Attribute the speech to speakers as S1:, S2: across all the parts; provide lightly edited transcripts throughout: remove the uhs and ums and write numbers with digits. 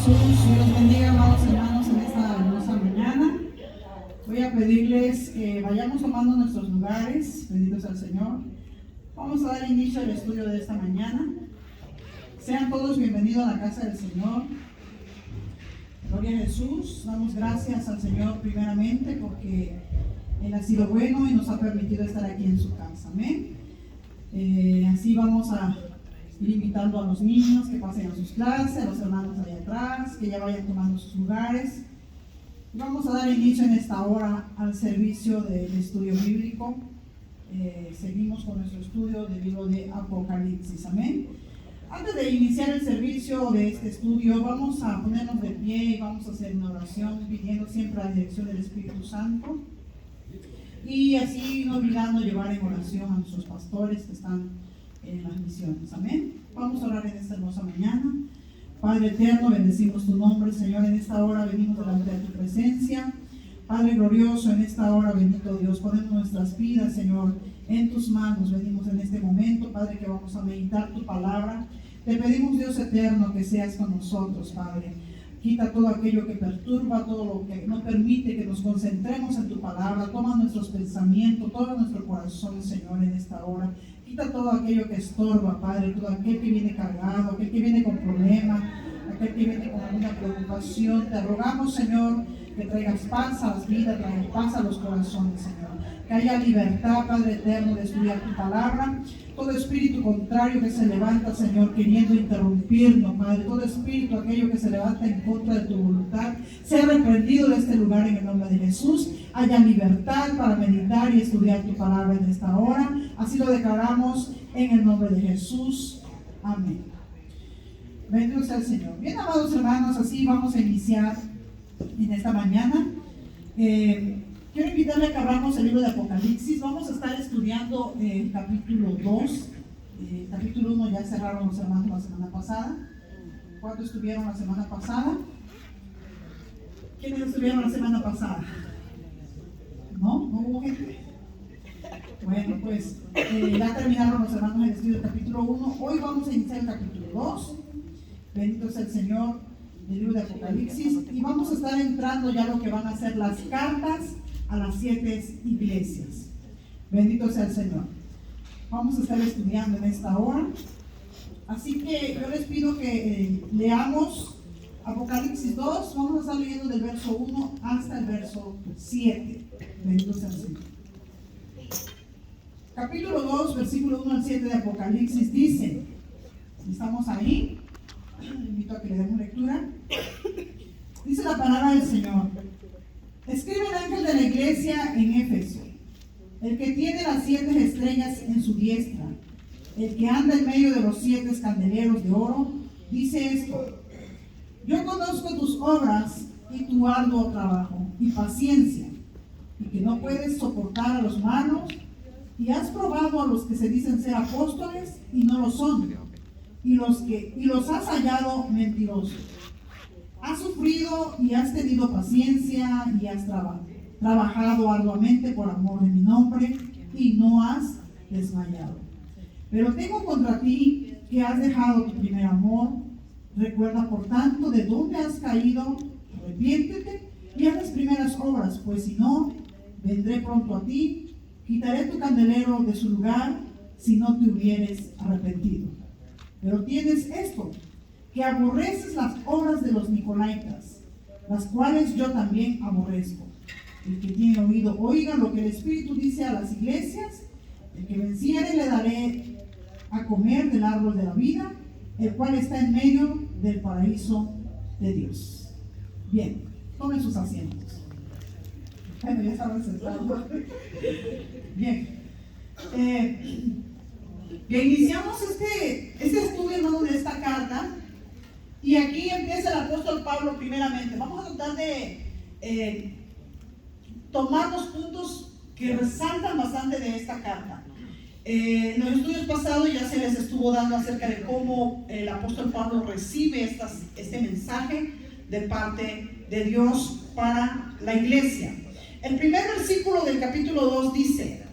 S1: Jesús, Dios bendiga, amados hermanos, en esta hermosa mañana. Voy a pedirles que vayamos tomando nuestros lugares, benditos al Señor. Vamos a dar inicio al estudio de esta mañana. Sean todos bienvenidos a la casa del Señor. Gloria a Jesús. Damos gracias al Señor primeramente porque Él ha sido bueno y nos ha permitido estar aquí en su casa. Amén. Así vamos a ir invitando a los niños que pasen a sus clases, a los hermanos allá atrás, que ya vayan tomando sus lugares. Vamos a dar inicio en esta hora al servicio del estudio bíblico. Seguimos con nuestro estudio del libro de Apocalipsis. Amén. Antes de iniciar el servicio de este estudio, vamos a ponernos de pie y vamos a hacer una oración pidiendo siempre la dirección del Espíritu Santo. Y así no olvidando llevar en oración a nuestros pastores que están en las misiones. Amén. Vamos a orar en esta hermosa mañana. Padre eterno, bendecimos tu nombre, Señor. En esta hora venimos delante de tu presencia. Padre glorioso, en esta hora, bendito Dios, ponemos nuestras vidas, Señor, en tus manos. Venimos en este momento, Padre, que vamos a meditar tu palabra. Te pedimos, Dios eterno, que seas con nosotros, Padre. Quita todo aquello que perturba, todo lo que no permite que nos concentremos en tu palabra. Toma nuestros pensamientos, todo nuestro corazón, Señor, en esta hora. Quita todo aquello que estorba, Padre, todo aquel que viene cargado, aquel que viene con problemas, aquel que viene con alguna preocupación. Te rogamos, Señor, que traigas paz a las vidas, traigas paz a los corazones, Señor. Que haya libertad, Padre eterno, de estudiar tu palabra. Todo espíritu contrario que se levanta, Señor, queriendo interrumpirnos, Padre. Todo espíritu, aquello que se levanta en contra de tu voluntad, sea reprendido de este lugar en el nombre de Jesús. Haya libertad para meditar y estudiar tu palabra en esta hora. Así lo declaramos en el nombre de Jesús. Amén. Bendito sea el Señor. Bien, amados hermanos, así vamos a iniciar en esta mañana. Quiero invitarle a que abramos el libro de Apocalipsis. Vamos a estar estudiando el capítulo 2. Capítulo 1 ya cerraron los hermanos la semana pasada. ¿Cuántos estuvieron la semana pasada? ¿Quiénes estuvieron la semana pasada? ¿No? ¿No hubo gente? Bueno, pues ya terminaron los hermanos el estudio del capítulo 1. Hoy vamos a iniciar el capítulo 2. Bendito sea el Señor, del libro de Apocalipsis. Y vamos a estar entrando ya lo que van a ser las cartas a las 7 iglesias. Bendito sea el Señor. Vamos a estar estudiando en esta hora. Así que yo les pido que leamos Apocalipsis 2. Vamos a estar leyendo del verso 1 hasta el verso 7. Bendito sea el Señor. Capítulo 2, versículo 1 al 7 de Apocalipsis dice, si estamos ahí, invito a que le demos lectura. Dice la palabra del Señor: escribe el ángel de la iglesia en Éfeso, el que tiene las 7 estrellas en su diestra, el que anda en medio de los 7 candeleros de oro, dice esto: yo conozco tus obras y tu arduo trabajo y paciencia, y que no puedes soportar a los malos, y has probado a los que se dicen ser apóstoles y no lo son, y los has hallado mentirosos. Has sufrido y has tenido paciencia y has trabajado arduamente por amor de mi nombre y no has desmayado. Pero tengo contra ti que has dejado tu primer amor. Recuerda por tanto de dónde has caído, arrepiéntete y haz las primeras obras, pues si no, vendré pronto a ti, quitaré tu candelero de su lugar si no te hubieres arrepentido. Pero tienes esto, que aborreces las obras de los nicolaitas, las cuales yo también aborrezco. El que tiene oído, oiga lo que el Espíritu dice a las iglesias. El que venciere le daré a comer del árbol de la vida, el cual está en medio del paraíso de Dios. Bien, tomen sus asientos. Bueno, ya estaban sentados. Bien. Iniciamos este estudio, hermano, de esta carta. Y aquí empieza el apóstol Pablo primeramente. Vamos a tratar de tomar los puntos que resaltan bastante de esta carta. En los estudios pasados ya se les estuvo dando acerca de cómo el apóstol Pablo recibe este mensaje de parte de Dios para la iglesia. El primer versículo del capítulo 2 dice: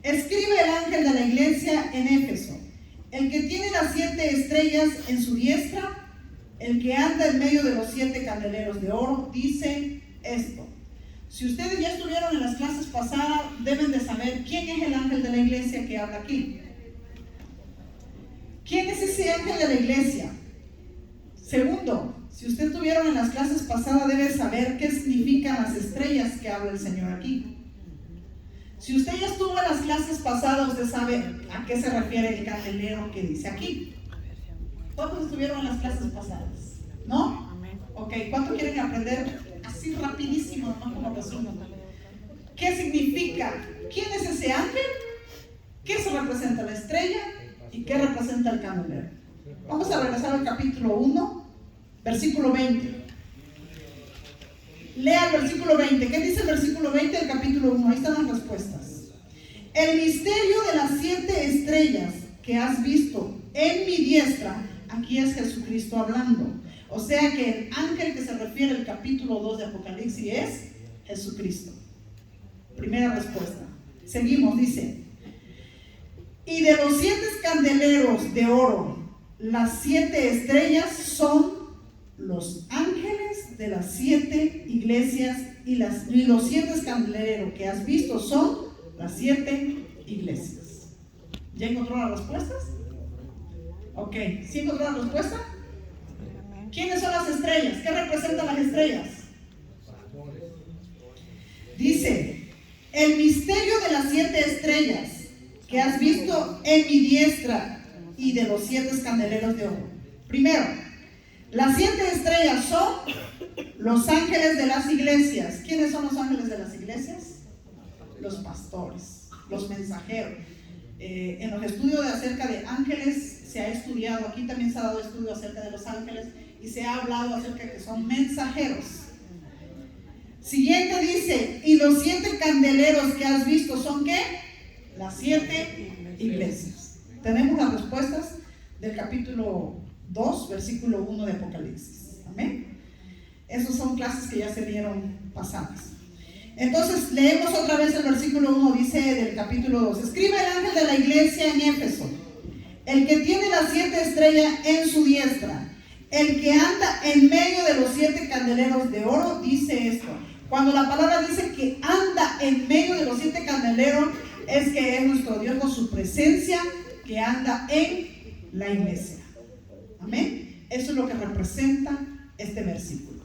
S1: escribe el ángel de la iglesia en Éfeso, el que tiene las 7 estrellas en su diestra, el que anda en medio de los 7 candeleros de oro, dice esto. Si ustedes ya estuvieron en las clases pasadas, deben de saber quién es el ángel de la iglesia que habla aquí. ¿Quién es ese ángel de la iglesia? Segundo, si ustedes estuvieron en las clases pasadas, debe saber qué significan las estrellas que habla el Señor aquí. Si usted ya estuvo en las clases pasadas, usted sabe a qué se refiere el candelero que dice aquí. ¿Cuántos estuvieron en las clases pasadas? ¿No? Ok, ¿cuántos quieren aprender así rapidísimo, no como resumen? ¿Qué significa? ¿Quién es ese ángel? ¿Qué se representa la estrella? ¿Y qué representa el candelero? Vamos a regresar al capítulo 1, versículo 20. Lea el versículo 20. ¿Qué dice el versículo 20 del capítulo 1? Ahí están las respuestas. El misterio de las 7 estrellas que has visto en mi diestra, aquí es Jesucristo hablando. O sea que el ángel que se refiere al capítulo 2 de Apocalipsis es Jesucristo. Primera respuesta. Seguimos, dice. Y de los 7 candeleros de oro, las 7 estrellas son los ángeles de las 7 iglesias y los 7 candeleros que has visto son las 7 iglesias. ¿Ya encontró las respuestas? Ok, ¿sí encontró la respuesta? ¿Quiénes son las estrellas? ¿Qué representan las estrellas? Dice, el misterio de las 7 estrellas que has visto en mi diestra y de los 7 candeleros de oro. Primero, las 7 estrellas son los ángeles de las iglesias. ¿Quiénes son los ángeles de las iglesias? Los pastores, los mensajeros. En los estudios acerca de ángeles se ha estudiado, aquí también se ha dado estudio acerca de los ángeles y se ha hablado acerca de que son mensajeros. Siguiente dice, y los 7 candeleros que has visto son ¿qué? Las 7 iglesias. Tenemos las respuestas del capítulo 2, versículo 1 de Apocalipsis. Amén. Esas son clases que ya se dieron pasadas. Entonces, leemos otra vez el versículo 1, dice del capítulo 2. Escribe el ángel de la iglesia en Éfeso, el que tiene las 7 estrellas en su diestra, el que anda en medio de los 7 candeleros de oro, dice esto. Cuando la palabra dice que anda en medio de los 7 candeleros, es que es nuestro Dios con su presencia que anda en la iglesia. Amén. Eso es lo que representa este versículo.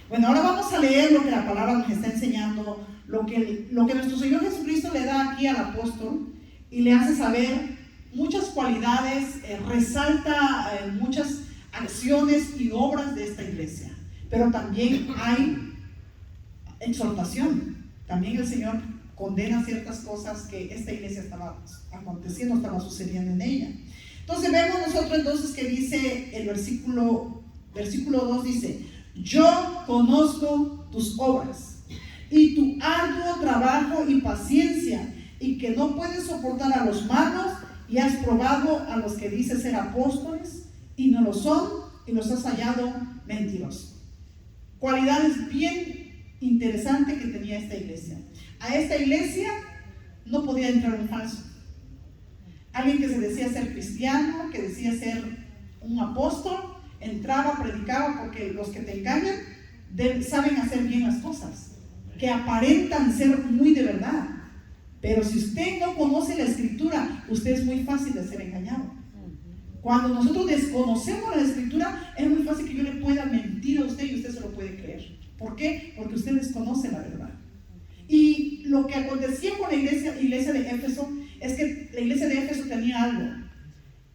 S1: Bueno, ahora vamos a leer lo que la palabra nos está enseñando, lo que nuestro Señor Jesucristo le da aquí al apóstol y le hace saber muchas cualidades, resalta muchas acciones y obras de esta iglesia. Pero también hay exhortación. También el Señor condena ciertas cosas que esta iglesia estaba aconteciendo, estaba sucediendo en ella. Entonces vemos nosotros entonces que dice el versículo 2 dice, yo conozco tus obras y tu arduo trabajo y paciencia y que no puedes soportar a los malos y has probado a los que dices ser apóstoles y no lo son y los has hallado mentirosos. Cualidades bien interesantes que tenía esta iglesia. A esta iglesia no podía entrar un falso. Alguien que se decía ser cristiano, que decía ser un apóstol, entraba, predicaba, porque los que te engañan saben hacer bien las cosas, que aparentan ser muy de verdad. Pero si usted no conoce la escritura, usted es muy fácil de ser engañado. Cuando nosotros desconocemos la escritura, es muy fácil que yo le pueda mentir a usted y usted se lo puede creer. ¿Por qué? Porque usted desconoce la verdad. Y lo que acontecía con la iglesia de Éfeso es que la iglesia de Éfeso tenía algo.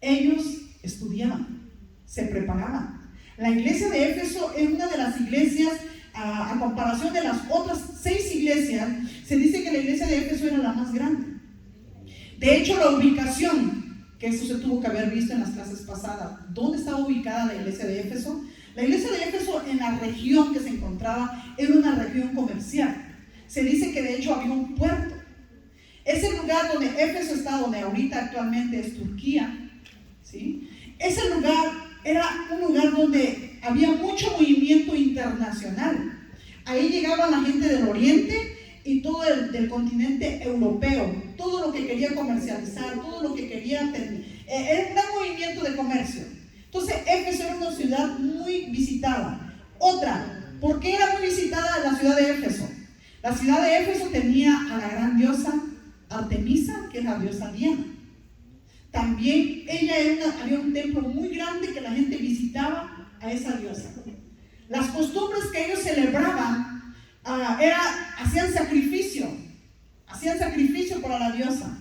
S1: Ellos estudiaban, se preparaban. La iglesia de Éfeso es una de las iglesias, a comparación de las otras 6 iglesias, se dice que la iglesia de Éfeso era la más grande. De hecho, la ubicación, que eso se tuvo que haber visto en las clases pasadas, ¿dónde estaba ubicada la iglesia de Éfeso? La iglesia de Éfeso, en la región que se encontraba, era una región comercial. Se dice que de hecho había un puerto. Ese lugar donde Éfeso está, donde ahorita actualmente es Turquía, ¿sí? Ese lugar era un lugar donde había mucho movimiento internacional. Ahí llegaba la gente del oriente y todo del continente europeo, todo lo que quería comercializar, todo lo que quería tener. Era un gran movimiento de comercio. Entonces Éfeso era una ciudad muy visitada. Otra, ¿por qué era muy visitada la ciudad de Éfeso? La ciudad de Éfeso tenía a la gran diosa Artemisa, que es la diosa Diana. También había un templo muy grande que la gente visitaba a esa diosa. Las costumbres que ellos celebraban hacían sacrificio para la diosa.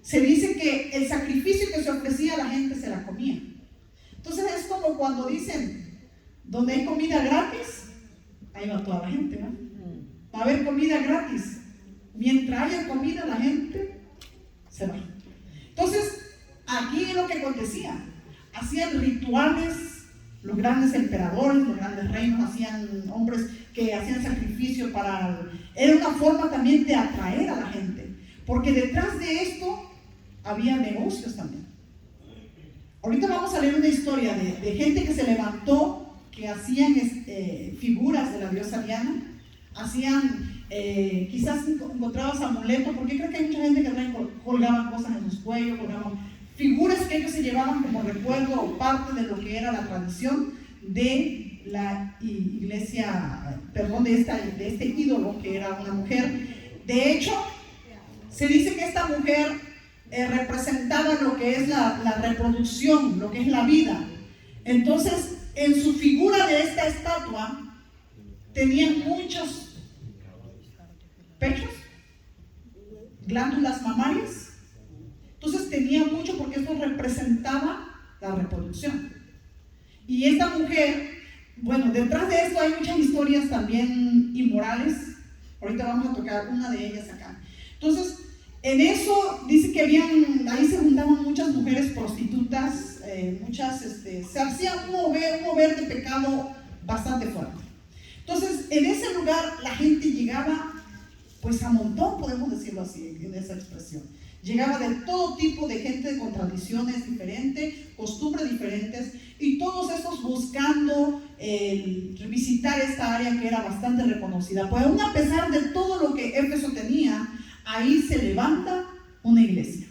S1: Se dice que el sacrificio que se ofrecía a la gente se la comía. Entonces es como cuando dicen, donde hay comida gratis, ahí va toda la gente, ¿no? Va a haber comida gratis. Mientras haya comida, la gente se va. Entonces, aquí es lo que acontecía. Hacían rituales, los grandes emperadores, los grandes reinos, hacían hombres que hacían sacrificio era una forma también de atraer a la gente. Porque detrás de esto había negocios también. Ahorita vamos a leer una historia de gente que se levantó, que hacían figuras de la diosa Diana, hacían, quizás encontrabas amuletos, porque creo que hay mucha gente que colgaban cosas en sus cuellos, colgaban figuras que ellos se llevaban como recuerdo o parte de lo que era la tradición de la iglesia, de este ídolo que era una mujer. De hecho, se dice que esta mujer representaba lo que es la reproducción, lo que es la vida. Entonces, en su figura de esta estatua, tenían muchos pechos, glándulas mamarias. Entonces tenía mucho porque esto representaba la reproducción. Y esta mujer, bueno, detrás de esto hay muchas historias también inmorales. Ahorita vamos a tocar una de ellas acá. Entonces, en eso dice que ahí se juntaban muchas mujeres prostitutas, se hacía un mover de pecado bastante fuerte. Entonces, en ese lugar la gente llegaba, pues a montón, podemos decirlo así, en esa expresión. Llegaba de todo tipo de gente con tradiciones diferentes, costumbres diferentes, y todos estos buscando visitar esta área que era bastante reconocida. Pues aún a pesar de todo lo que Éfeso tenía, ahí se levanta una iglesia.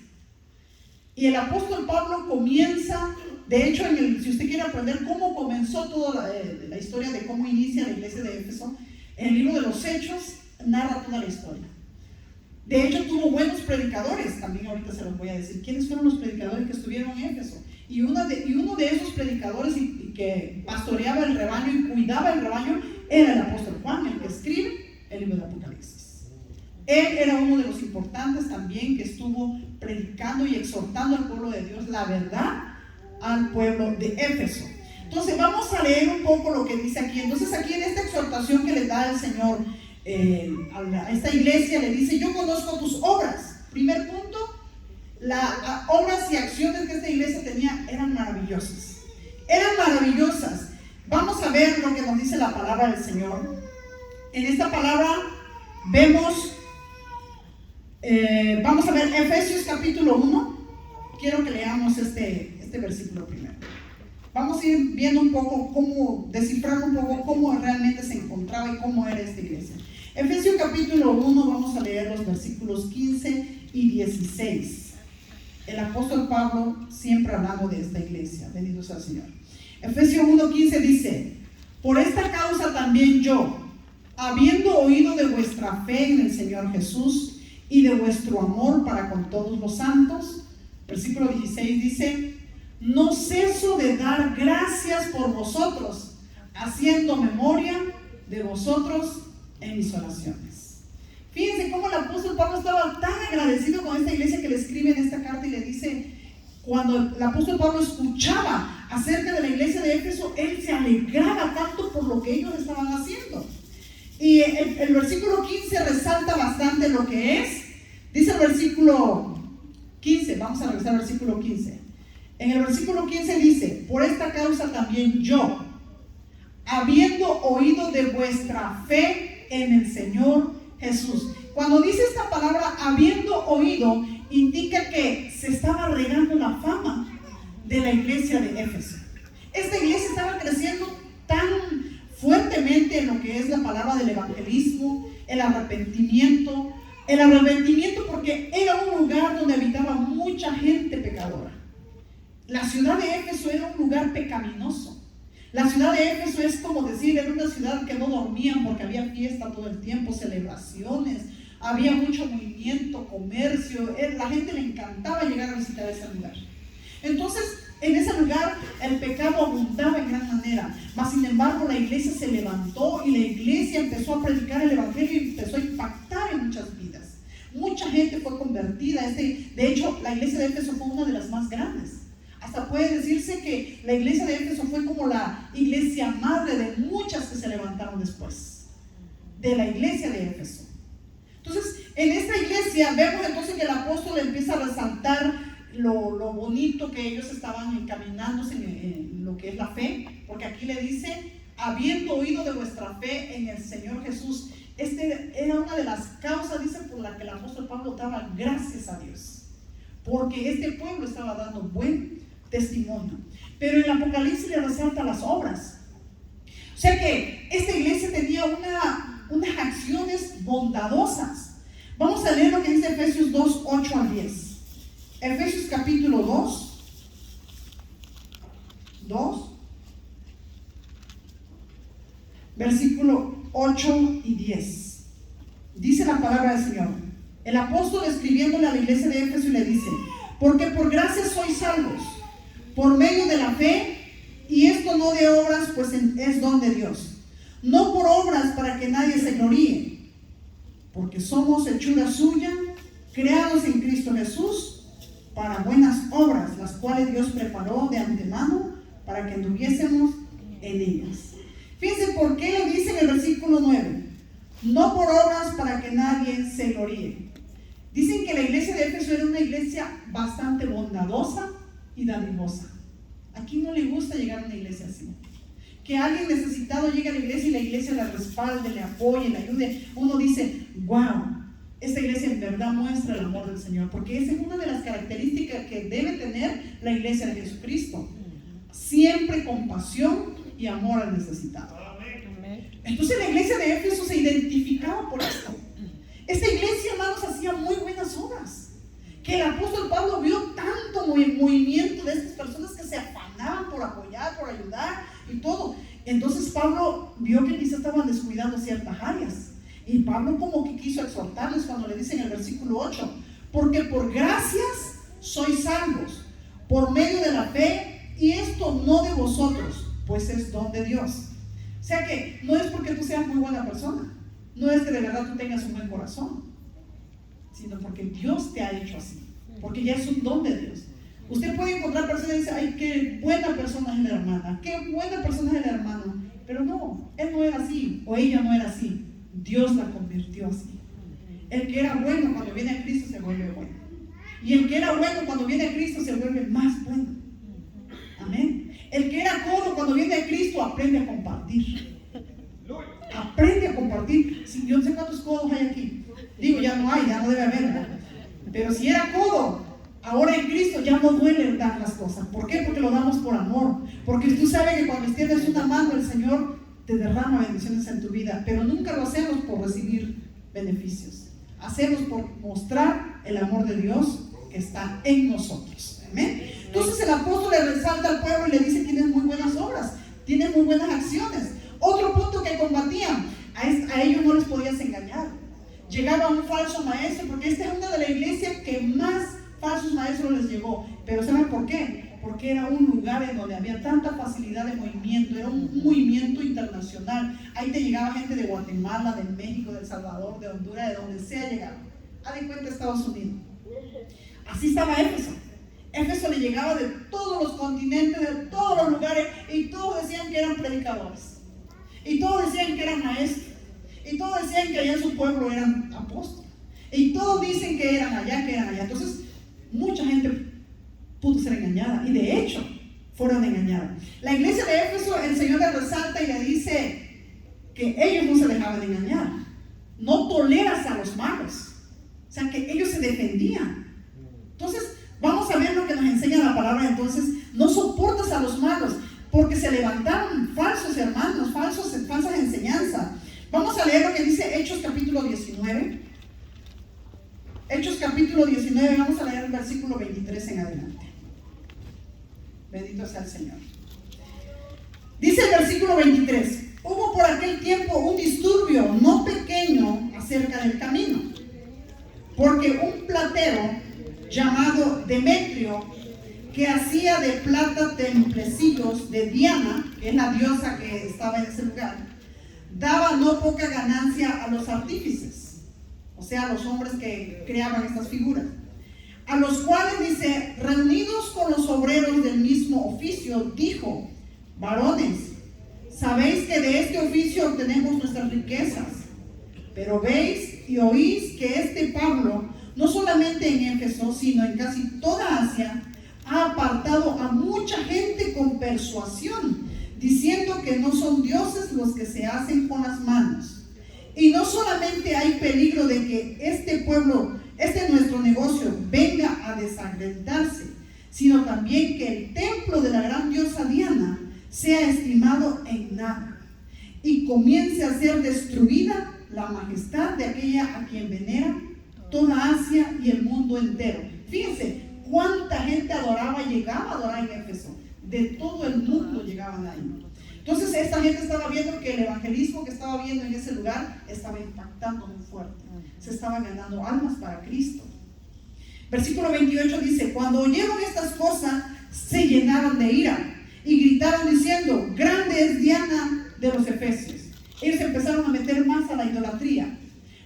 S1: Y el apóstol Pablo comienza, de hecho, si usted quiere aprender cómo comenzó toda la historia de cómo inicia la iglesia de Éfeso, en el libro de los Hechos narra toda la historia. De hecho, tuvo buenos predicadores, también ahorita se los voy a decir. ¿Quiénes fueron los predicadores que estuvieron en Éfeso? Y uno de esos predicadores que pastoreaba el rebaño y cuidaba el rebaño era el apóstol Juan, el que escribe el libro de Apocalipsis. Él era uno de los importantes también que estuvo predicando y exhortando al pueblo de Dios la verdad al pueblo de Éfeso. Entonces vamos a leer un poco lo que dice aquí. Entonces aquí en esta exhortación que le da el Señor a esta iglesia, le dice: yo conozco tus obras. Primer punto, las obras y acciones que esta iglesia tenía eran maravillosas. Eran maravillosas. Vamos a ver lo que nos dice la palabra del Señor. En esta palabra vemos, vamos a ver Efesios capítulo 1. Quiero que leamos este versículo primero. Vamos a ir viendo un poco descifrando un poco cómo realmente se encontraba y cómo era esta iglesia. Efesios capítulo 1, vamos a leer los versículos 15 y 16. El apóstol Pablo siempre hablando de esta iglesia. Bendito sea el Señor. Efesios 1:15 dice: por esta causa también yo, habiendo oído de vuestra fe en el Señor Jesús y de vuestro amor para con todos los santos. Versículo 16 dice: no ceso de dar gracias por vosotros, haciendo memoria de vosotros en mis oraciones. Fíjense cómo el apóstol Pablo estaba tan agradecido con esta iglesia que le escribe en esta carta y le dice, cuando el apóstol Pablo escuchaba acerca de la iglesia de Éfeso, él se alegraba tanto por lo que ellos estaban haciendo. Y el versículo 15 resalta bastante lo que es. Dice el versículo 15, vamos a revisar el versículo 15. En el versículo 15 dice: por esta causa también yo, habiendo oído de vuestra fe en el Señor Jesús. Cuando dice esta palabra habiendo oído, indica que se estaba regando la fama de la iglesia de Éfeso. Esta iglesia estaba creciendo tan fuertemente en lo que es la palabra del evangelismo, el arrepentimiento porque era un lugar donde habitaba mucha gente pecadora. La ciudad de Éfeso era un lugar pecaminoso. La ciudad de Éfeso es como decir, era una ciudad que no dormían porque había fiesta todo el tiempo, celebraciones, había mucho movimiento, comercio, la gente le encantaba llegar a visitar ese lugar. Entonces, en ese lugar el pecado abundaba en gran manera, mas sin embargo la iglesia se levantó y la iglesia empezó a predicar el evangelio y empezó a impactar en muchas vidas. Mucha gente fue convertida. De hecho, la iglesia de Éfeso fue una de las más grandes. Hasta puede decirse que la iglesia de Éfeso fue como la iglesia madre de muchas que se levantaron después de la iglesia de Éfeso. Entonces, en esta iglesia vemos entonces que el apóstol empieza a resaltar lo bonito que ellos estaban encaminándose en lo que es la fe, porque aquí le dice, habiendo oído de vuestra fe en el Señor Jesús. Era una de las causas, dice, por la que el apóstol Pablo daba gracias a Dios, porque este pueblo estaba dando buen testimonio. Pero en el Apocalipsis le resalta las obras. O sea que esta iglesia tenía unas acciones bondadosas. Vamos a leer lo que dice Efesios 2, 8 al 10. Efesios capítulo 2, versículo 8 y 10. Dice la palabra del Señor. El apóstol escribiéndole a la iglesia de Éfeso y le dice: porque por gracia sois salvos, por medio de la fe, y esto no de obras, pues es don de Dios, no por obras para que nadie se gloríe, porque somos hechura suya, creados en Cristo Jesús para buenas obras, las cuales Dios preparó de antemano para que anduviésemos en ellas. Fíjense por qué le dice en el versículo 9, no por obras para que nadie se gloríe. Dicen que la iglesia de Éfeso era una iglesia bastante bondadosa y dadivosa. ¿A quién no le gusta llegar a una iglesia así? Que alguien necesitado llegue a la iglesia y la iglesia la respalde, le apoye, le ayude. Uno dice, wow, esta iglesia en verdad muestra el amor del Señor, porque esa es una de las características que debe tener la iglesia de Jesucristo. Siempre compasión y amor al necesitado. Entonces la iglesia de Éfeso se identificaba por esto. Esta iglesia, hermanos, hacía muy buenas obras, que el apóstol Pablo vio tanto movimiento de estas personas que se afanaban por apoyar, por ayudar y todo. Entonces Pablo vio que quizás estaban descuidando ciertas áreas, y Pablo como que quiso exhortarles cuando le dice en el versículo 8, porque por gracias sois salvos, por medio de la fe, y esto no de vosotros, pues es don de Dios. O sea que no es porque tú seas muy buena persona, no es que de verdad tú tengas un buen corazón, sino porque Dios te ha hecho así, porque ya es un don de Dios. Usted puede encontrar personas y decir, ay, qué buena persona es la hermana, qué buena persona es el hermano, pero no, él no era así, o ella no era así, Dios la convirtió así. El que era bueno cuando viene a Cristo se vuelve bueno, y el que era bueno cuando viene a Cristo se vuelve más bueno. Amén. El que era codo cuando viene a Cristo aprende a compartir. Aprende a compartir. Si yo no sé cuántos codos hay aquí, digo, ya no hay, ya no debe haber, ¿verdad? Pero si era codo, ahora en Cristo ya no duele dar las cosas. ¿Por qué? Porque lo damos por amor. Porque tú sabes que cuando extiendes una mano, el Señor te derrama bendiciones en tu vida. Pero nunca lo hacemos por recibir beneficios. Hacemos por mostrar el amor de Dios que está en nosotros. Amén. Entonces el apóstol le resalta al pueblo y le dice: tienes muy buenas obras, tienes muy buenas acciones. Otro punto que combatían, a ellos no les podías engañar. Llegaba un falso maestro, porque esta es una de las iglesias que más falsos maestros les llegó. Pero ¿saben por qué? Porque era un lugar en donde había tanta facilidad de movimiento, era un movimiento internacional. Ahí te llegaba gente de Guatemala, de México, de El Salvador, de Honduras, de donde sea llegaba. Haz de cuenta Estados Unidos. Así estaba Éfeso. Éfeso le llegaba de todos los continentes, de todos los lugares, y todos decían que eran predicadores, y todos decían que eran maestros, y todos decían que allá en su pueblo eran apóstoles, y todos dicen que eran allá, que eran allá. Entonces mucha gente pudo ser engañada, y de hecho fueron engañadas. La iglesia de Éfeso, el Señor le resalta y le dice que ellos no se dejaban de engañar. No toleras a los malos. O sea que ellos se defendían. Entonces vamos a ver lo que nos enseña la palabra. Entonces, no soportas a los malos, porque se levantaron falsos hermanos, falsas enseñanzas. Vamos a leer lo que dice Hechos capítulo 19. Hechos capítulo 19, vamos a leer el versículo 23 en adelante. Bendito sea el Señor. Dice el versículo 23: hubo por aquel tiempo un disturbio no pequeño acerca del camino, porque un platero llamado Demetrio, que hacía de plata templecillos de Diana, que es la diosa que estaba en ese lugar, daba no poca ganancia a los artífices, o sea, a los hombres que creaban estas figuras, a los cuales, dice, reunidos con los obreros del mismo oficio, dijo: varones, sabéis que de este oficio obtenemos nuestras riquezas, pero veis y oís que este Pablo, no solamente en Éfeso, sino en casi toda Asia, ha apartado a mucha gente con persuasión, diciendo que no son dioses los que se hacen con las manos. Y no solamente hay peligro de que este pueblo, nuestro negocio, venga a desacreditarse, sino también que el templo de la gran diosa Diana sea estimado en nada y comience a ser destruida la majestad de aquella a quien venera toda Asia y el mundo entero. Fíjense cuánta gente adoraba, llegaba a adorar en Éfeso. De todo el mundo llegaban ahí. Entonces esta gente estaba viendo que el evangelismo que estaba viendo en ese lugar estaba impactando muy fuerte. Se estaban ganando almas para Cristo. Versículo 28 dice: cuando oyeron estas cosas, se llenaron de ira y gritaron diciendo: grande es Diana de los Efesios. Ellos empezaron a meter más a la idolatría.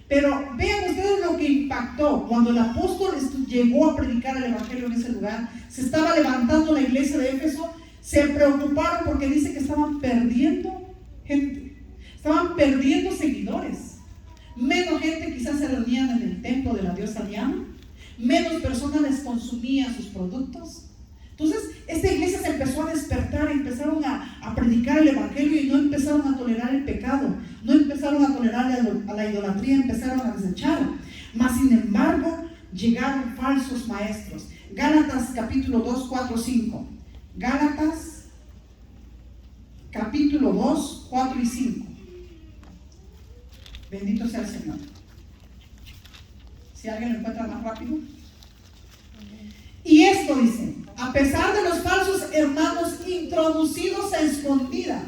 S1: Pero vean ustedes lo que impactó cuando el apóstol llegó a predicar el evangelio en ese lugar. Se estaba levantando la iglesia de Éfeso. Se preocuparon porque dice que estaban perdiendo gente, estaban perdiendo seguidores. Menos gente quizás se reunían en el templo de la diosa Diana, menos personas les consumían sus productos. Entonces esta iglesia se empezó a despertar, empezaron a predicar el evangelio y no empezaron a tolerar el pecado, no empezaron a tolerar a la idolatría, empezaron a desechar. Mas sin embargo llegaron falsos maestros. Gálatas capítulo 2, 4, 5. Gálatas capítulo 2, 4 y 5. Bendito sea el Señor. Si alguien lo encuentra más rápido. Y esto dice: a pesar de los falsos hermanos introducidos a escondida,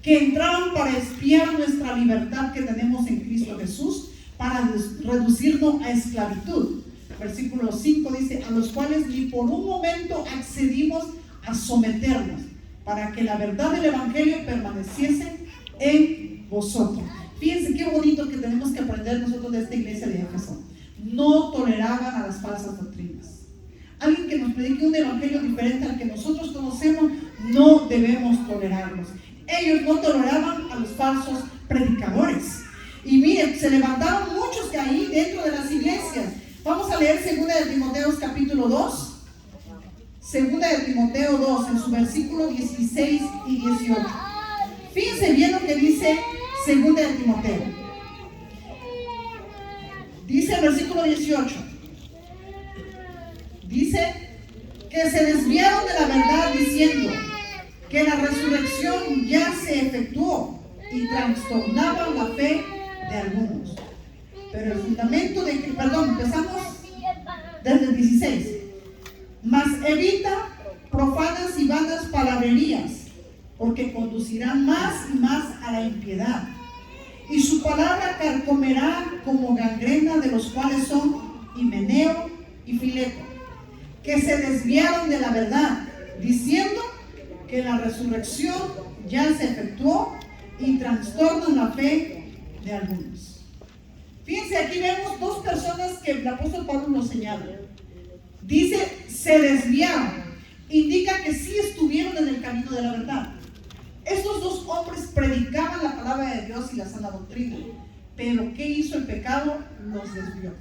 S1: que entraron para espiar nuestra libertad que tenemos en Cristo Jesús, para reducirnos a esclavitud. Versículo 5 dice: a los cuales ni por un momento accedimos a someternos, para que la verdad del evangelio permaneciese en vosotros. Fíjense qué bonito que tenemos que aprender nosotros de esta iglesia de Éfeso. No toleraban a las falsas doctrinas. Alguien que nos predique un evangelio diferente al que nosotros conocemos, no debemos tolerarlos. Ellos no toleraban a los falsos predicadores. Y miren, se levantaron muchos de ahí dentro de las iglesias. Vamos a leer 2 de Timoteo capítulo 2. 2 de Timoteo 2, en su versículo 16 y 18. Fíjense bien lo que dice 2 de Timoteo. Dice el versículo 18. Dice que se desviaron de la verdad diciendo que la resurrección ya se efectuó y trastornaban la fe de algunos. Pero el fundamento de que, empezamos desde el 16. Mas evita profanas y vanas palabrerías, porque conducirán más y más a la impiedad. Y su palabra carcomerá como gangrena, de los cuales son Himeneo y Fileto, que se desviaron de la verdad, diciendo que la resurrección ya se efectuó y trastornan la fe de algunos. Fíjense, aquí vemos dos personas que el apóstol Pablo nos señala. Dice, se desviaron. Indica que sí estuvieron en el camino de la verdad. Estos dos hombres predicaban la palabra de Dios y la sana doctrina. Pero ¿qué hizo el pecado? Los desvió.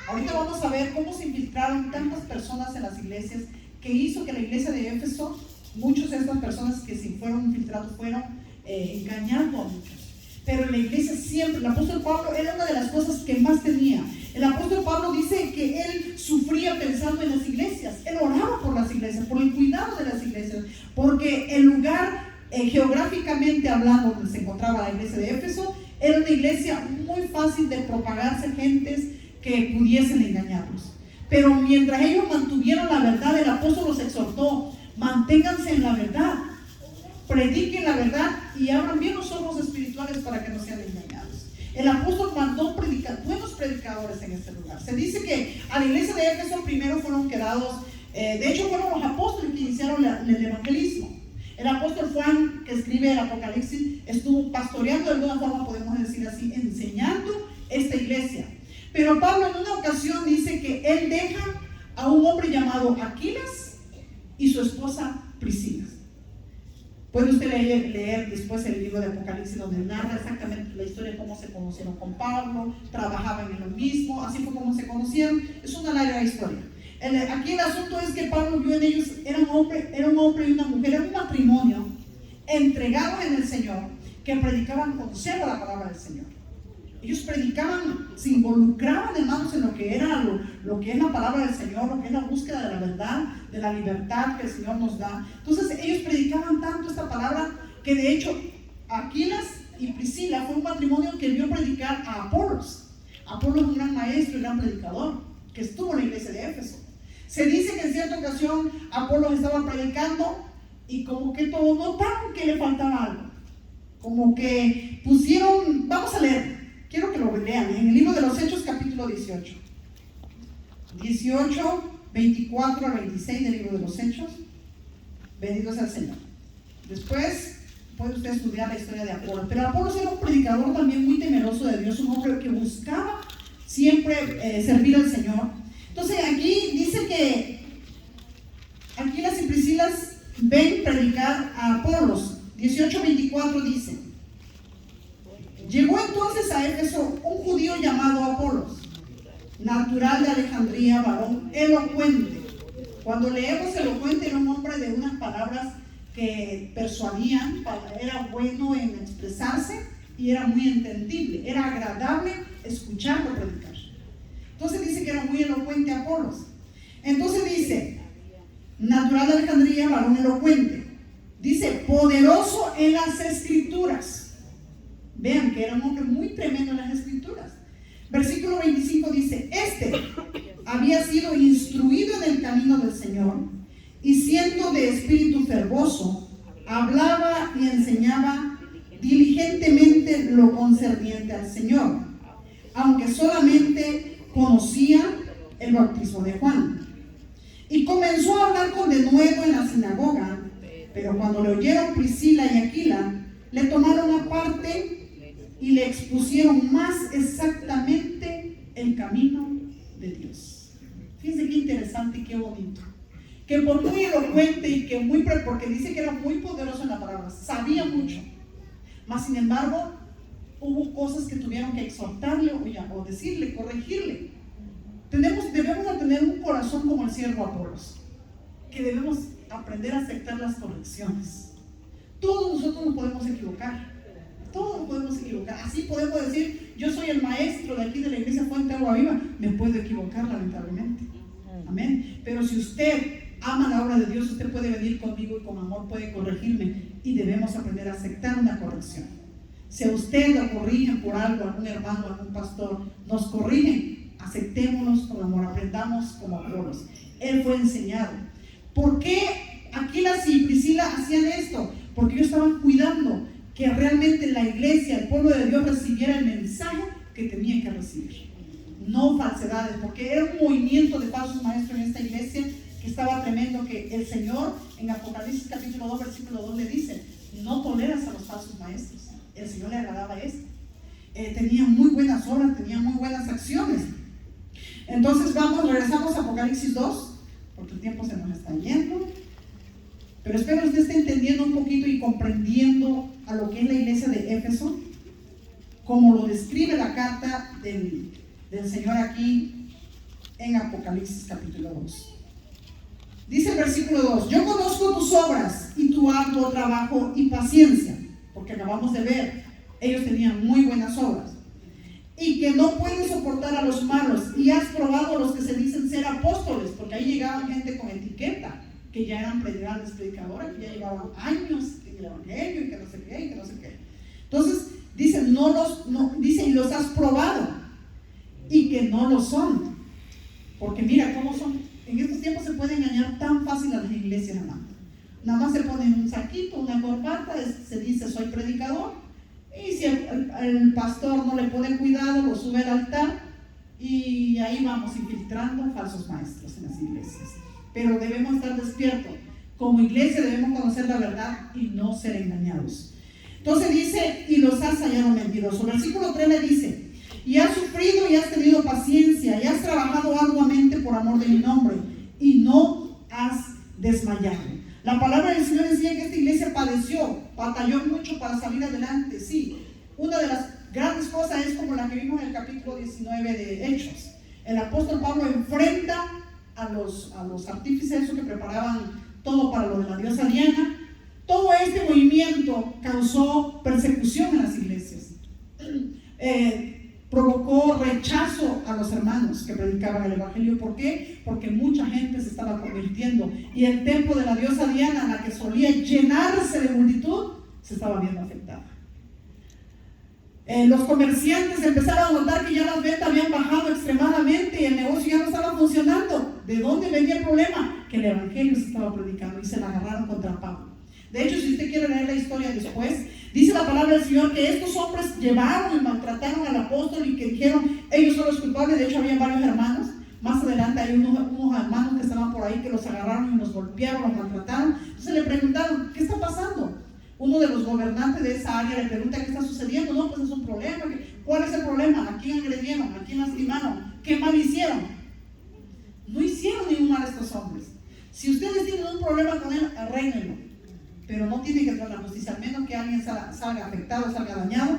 S1: Ahorita vamos a ver cómo se infiltraron tantas personas en las iglesias, que hizo que la iglesia de Éfeso, muchas de estas personas que se fueron infiltrados fueron engañando a muchos. Pero en la iglesia siempre, el apóstol Pablo era una de las cosas que más tenía. El apóstol Pablo dice que él sufría pensando en las iglesias. Él oraba por las iglesias, por el cuidado de las iglesias, porque el lugar, geográficamente hablando, donde se encontraba la iglesia de Éfeso, era una iglesia muy fácil de propagarse gentes que pudiesen engañarlos. Pero mientras ellos mantuvieron la verdad, el apóstol los exhortó: Manténganse en la verdad, prediquen la verdad y abran bien los ojos espirituales para que no sean engañados. El apóstol mandó buenos predicadores en este lugar. Se dice que a la iglesia de Éfeso primero fueron quedados, de hecho fueron los apóstoles que iniciaron el evangelismo. El apóstol Juan, que escribe el Apocalipsis, estuvo pastoreando, de alguna forma podemos decir así, enseñando esta iglesia. Pero Pablo en una ocasión dice que él deja a un hombre llamado Aquilas y su esposa Priscila. Puede usted leer después el libro de Apocalipsis, donde narra exactamente la historia de cómo se conocieron con Pablo, trabajaban en lo mismo, así fue como se conocieron. Es una larga historia. Aquí el asunto es que Pablo vio en ellos, era un hombre y una mujer, era un matrimonio entregados en el Señor, que predicaban con celo la palabra del Señor. Ellos predicaban, se involucraban, hermanos, en lo que era lo que es la palabra del Señor, lo que es la búsqueda de la verdad, de la libertad que el Señor nos da. Entonces ellos predicaban tanto esta palabra que de hecho Aquilas y Priscila fue un matrimonio que vio predicar a Apolos. Apolos es un gran maestro y gran predicador que estuvo en la iglesia de Éfeso. Se dice que en cierta ocasión Apolos estaba predicando y como que todos notaron que le faltaba algo. Como que pusieron, vamos a leer, quiero que lo lean en el libro de los Hechos capítulo 18, 24 al 26 del libro de los Hechos. Bendito sea el Señor. Después puede usted estudiar la historia de Apolos, pero Apolos era un predicador también muy temeroso de Dios, un hombre que buscaba siempre servir al Señor. Entonces aquí dice que Aquilas y Priscila ven predicar a Apolos. 18:24 dice: llegó entonces a Éfeso un judío llamado Apolos, natural de Alejandría, varón elocuente. Cuando leemos elocuente, era un hombre de unas palabras que persuadían, era bueno en expresarse y era muy entendible, era agradable escucharlo predicar. Entonces dice que era muy elocuente Apolos. Entonces dice, natural de Alejandría, varón elocuente. Dice, poderoso en las escrituras. Vean que era un hombre muy tremendo en las escrituras. Versículo 25 dice, este había sido instruido en el camino del Señor y siendo de espíritu fervoroso, hablaba y enseñaba diligentemente lo concerniente al Señor, aunque solamente conocía el bautismo de Juan. Y comenzó a hablar con denuedo en la sinagoga, pero cuando le oyeron Priscila y Aquila, le tomaron aparte y le expusieron más exactamente el camino de Dios. Fíjense qué interesante y qué bonito. Que por muy elocuente y que porque dice que era muy poderoso en la palabra, sabía mucho, mas sin embargo hubo cosas que tuvieron que exhortarle o decirle, corregirle. Debemos de tener un corazón como el siervo Apolos, que debemos aprender a aceptar las correcciones. Todos nosotros nos podemos equivocar, así podemos decir, yo soy el maestro de aquí de la iglesia Fuente Agua Viva, me puedo equivocar lamentablemente, amén, pero si usted ama la obra de Dios, usted puede venir conmigo y con amor puede corregirme, y debemos aprender a aceptar una corrección. Si a usted lo corrigen por algo, algún hermano, algún pastor, nos corrigen, aceptémonos con amor, aprendamos como Apolos. Él fue enseñado. ¿Por qué Aquilas y Priscila hacían esto? Porque ellos estaban cuidando que realmente la iglesia, el pueblo de Dios recibiera el mensaje que tenían que recibir. No falsedades, porque era un movimiento de falsos maestros en esta iglesia que estaba tremendo, que el Señor en Apocalipsis capítulo 2 versículo 2 le dice, no toleras a los falsos maestros. El Señor le agradaba esto. Tenían muy buenas obras, tenían muy buenas acciones. Entonces regresamos a Apocalipsis 2, porque el tiempo se nos está yendo. Pero espero que usted esté entendiendo un poquito y comprendiendo a lo que es la iglesia de Éfeso, como lo describe la carta del Señor aquí en Apocalipsis capítulo 2. Dice el versículo 2, yo conozco tus obras y tu arduo trabajo y paciencia, porque acabamos de ver, ellos tenían muy buenas obras, y que no pueden soportar a los malos, y has probado a los que se dicen ser apóstoles, porque ahí llegaban gente con etiqueta, que ya eran grandes predicadores, que ya llevaban años en el evangelio, y que no sé qué, y que no sé qué. Entonces, dicen, dicen, y los has probado, y que no lo son, porque mira cómo son. En estos tiempos se puede engañar tan fácil a las iglesias, hermano. nada más se pone un saquito, una corbata, se dice soy predicador, y si el pastor no le pone cuidado, lo sube al altar, y ahí vamos infiltrando falsos maestros en las iglesias. Pero debemos estar despiertos. Como iglesia debemos conocer la verdad y no ser engañados. Entonces dice, y los has hallado mentirosos. Versículo 3 le dice, y has sufrido y has tenido paciencia, y has trabajado arduamente por amor de mi nombre, y no has desmayado. La palabra del Señor decía que esta iglesia padeció, batalló mucho para salir adelante. Sí, una de las grandes cosas es como la que vimos en el capítulo 19 de Hechos. El apóstol Pablo enfrenta a los artífices que preparaban todo para lo de la diosa Diana. Todo este movimiento causó persecución en las iglesias. Provocó rechazo a los hermanos que predicaban el evangelio. ¿Por qué? Porque mucha gente se estaba convirtiendo y el templo de la diosa Diana, la que solía llenarse de multitud, se estaba viendo afectada. Los comerciantes empezaron a notar que ya las ventas habían bajado extremadamente y el negocio ya no estaba funcionando. ¿De dónde venía el problema? Que el evangelio se estaba predicando y se la agarraron contra Pablo. De hecho, si usted quiere leer la historia después, dice la palabra del Señor que estos hombres llevaron y maltrataron al apóstol y que dijeron, ellos son los culpables. De hecho, había varios hermanos. Más adelante hay unos hermanos que estaban por ahí que los agarraron y los golpearon, los maltrataron. Entonces le preguntaron, ¿qué está pasando? Uno de los gobernantes de esa área le pregunta, ¿qué está sucediendo? No, pues es un problema. ¿Cuál es el problema? ¿A quién agredieron? ¿A quién lastimaron? ¿Qué mal hicieron? No hicieron ningún mal a estos hombres. Si ustedes tienen un problema con él, arréglenlo. Pero no tiene que entrar a la justicia, al menos que alguien salga afectado, salga dañado,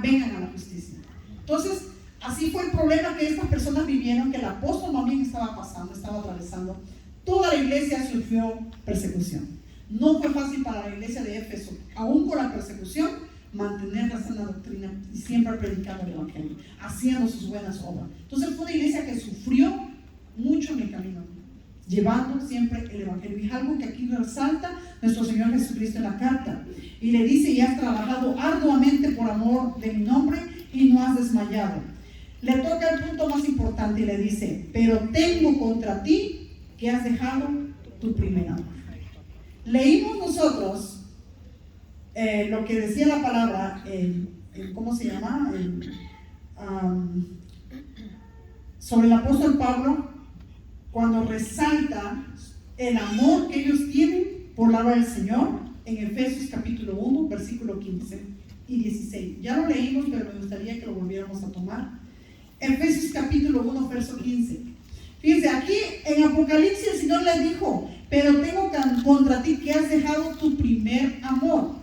S1: vengan a la justicia. Entonces, así fue el problema que estas personas vivieron, que el apóstol también estaba pasando, estaba atravesando. Toda la iglesia sufrió persecución. No fue fácil para la iglesia de Éfeso, aún con la persecución, mantener la sana doctrina y siempre predicando el evangelio, haciendo sus buenas obras. Entonces fue una iglesia que sufrió mucho en el camino, llevando siempre el evangelio. Y es algo que aquí resalta nuestro Señor Jesucristo en la carta. Y le dice, y has trabajado arduamente por amor de mi nombre y no has desmayado. Le toca el punto más importante y le dice, pero tengo contra ti que has dejado tu primer amor. Leímos nosotros lo que decía la palabra, ¿cómo se llama? Sobre el apóstol Pablo, cuando resalta el amor que ellos tienen por la obra del Señor, en Efesios capítulo 1, versículo 15 y 16. Ya lo leímos, pero me gustaría que lo volviéramos a tomar. Efesios capítulo 1, verso 15. Fíjense, aquí en Apocalipsis el Señor les dijo, pero tengo contra ti que has dejado tu primer amor.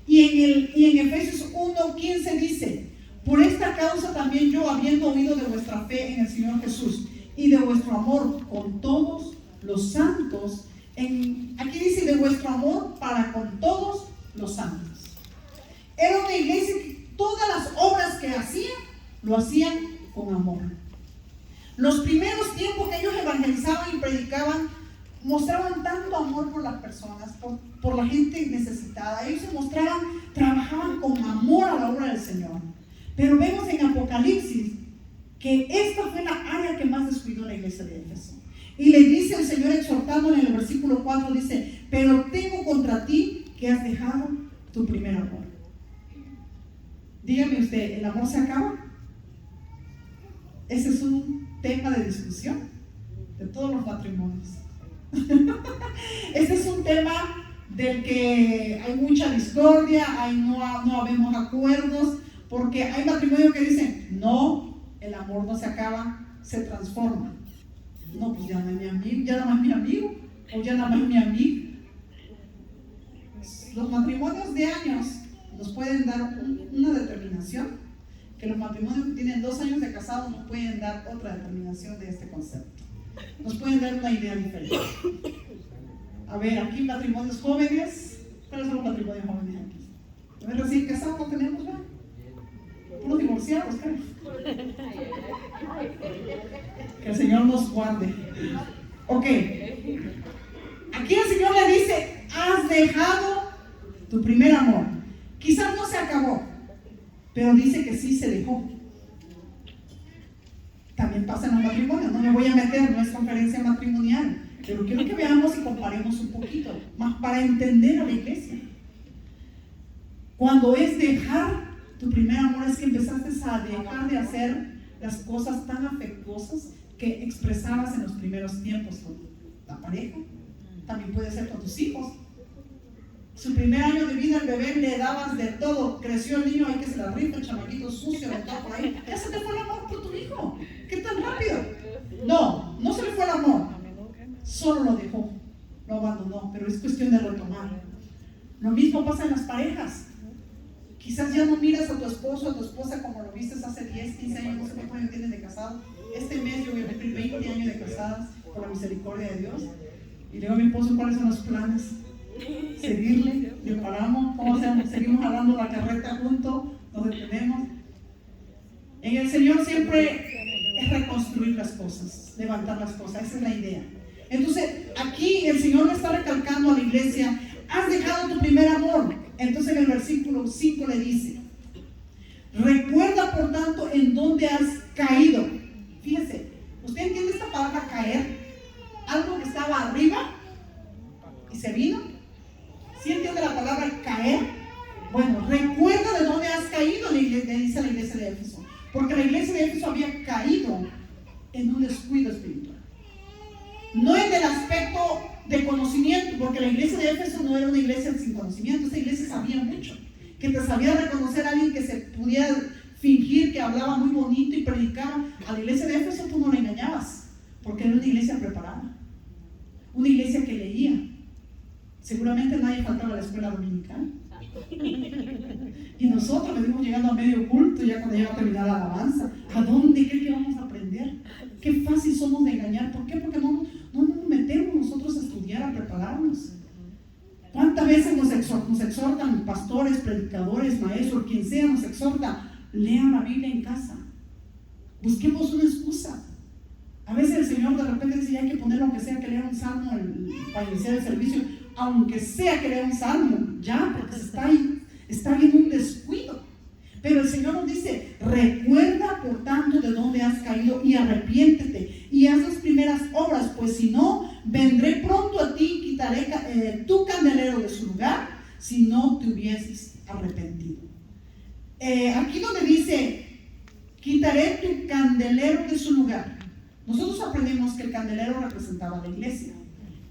S1: Y en Efesios 1, 15 dice, por esta causa también yo, habiendo oído de vuestra fe en el Señor Jesús y de vuestro amor con todos los santos, aquí dice de vuestro amor para con todos los santos. Era una iglesia que todas las obras que hacían, lo hacían con amor. Los primeros tiempos que ellos evangelizaban y predicaban, mostraban tanto amor por las personas, por la gente necesitada. Ellos se mostraban, trabajaban con amor a la obra del Señor. Pero vemos en Apocalipsis que esta fue la área que más descuidó la iglesia de Éfeso. Y le dice el Señor exhortando en el versículo 4, dice, pero tengo contra ti que has dejado tu primer amor. Dígame usted, ¿el amor se acaba? Ese es un tema de discusión de todos los matrimonios. Este es un tema del que hay mucha discordia, no habemos acuerdos, porque hay matrimonios que dicen, no, el amor no se acaba, se transforma. No, pues ya no es mi amigo, ya nada más mi amigo, o ya nada más mi amigo. Los matrimonios de años nos pueden dar una determinación, que los matrimonios que tienen 2 años de casados nos pueden dar otra determinación de este concepto. Nos pueden dar una idea diferente. A ver, aquí matrimonios jóvenes. ¿Cuáles son los matrimonios jóvenes aquí? A ver, recién casados no tenemos ya. Puros divorciados, creo. Que el Señor nos guarde. Ok. Aquí el Señor le dice, has dejado tu primer amor. Quizás no se acabó, pero dice que sí se dejó. También pasa en los matrimonios. No me voy a meter, no es conferencia matrimonial. Pero quiero que veamos y comparemos un poquito, más para entender a la iglesia. Cuando es dejar tu primer amor, es que empezaste a dejar de hacer las cosas tan afectuosas que expresabas en los primeros tiempos con la pareja. También puede ser con tus hijos. Su primer año de vida, el bebé le dabas de todo. Creció el niño, hay que se la rifa, el chamaquito sucio, de todo por ahí. Ya se te fue el amor por tu hijo. ¿Qué tan rápido? No se le fue el amor. Solo lo dejó, lo abandonó. Pero es cuestión de retomar. Lo mismo pasa en las parejas. Quizás ya no miras a tu esposo o a tu esposa como lo viste hace 10, 15 años, no sé cuántos años tienen de casado. Este mes yo voy a cumplir 20 años de casadas por la misericordia de Dios. Y le digo a mi esposo, ¿cuáles son los planes? Seguirle, le paramos, ¿cómo hacemos? Seguimos jalando la carreta juntos, nos detenemos. En el Señor siempre es reconstruir las cosas, levantar las cosas, esa es la idea. Entonces, aquí el Señor le está recalcando a la iglesia, has dejado tu primer amor. Entonces en el versículo 5 le dice, recuerda por tanto en dónde has caído. Fíjese, ¿usted entiende esta palabra caer? Algo que estaba arriba y se vino. ¿Sí entiende la palabra caer? Bueno, recuerda de dónde has caído, le dice a la iglesia de Éfeso. Porque la iglesia de Éfeso había caído en un descuido espiritual. No en el aspecto de conocimiento, porque la iglesia de Éfeso no era una iglesia sin conocimiento. Esta iglesia sabía mucho, que te sabía reconocer a alguien que se pudiera fingir que hablaba muy bonito y predicaba. A la iglesia de Éfeso tú no la engañabas, porque era una iglesia preparada, una iglesia que leía. Seguramente nadie faltaba a la escuela dominical. Y nosotros venimos llegando a medio culto, ya cuando llega a terminar la alabanza. ¿A dónde cree que vamos a aprender? Qué fácil somos de engañar. ¿Por qué? Porque no nos metemos nosotros a estudiar, a prepararnos. ¿Cuántas veces nos exhortan pastores, predicadores, maestros, quien sea, nos exhorta? Lean la Biblia en casa. Busquemos una excusa. A veces el Señor de repente dice, hay que poner aunque sea que lea un salmo para iniciar el servicio, aunque sea que lea un salmo, ya, porque está bien un descuido. Pero el Señor nos dice, recuerda por tanto de dónde has caído y arrepiéntete y haz las primeras obras, pues si no, vendré pronto a ti y quitaré tu candelero de su lugar si no te hubieses arrepentido. Aquí donde dice, quitaré tu candelero de su lugar. Nosotros aprendimos que el candelero representaba a la iglesia,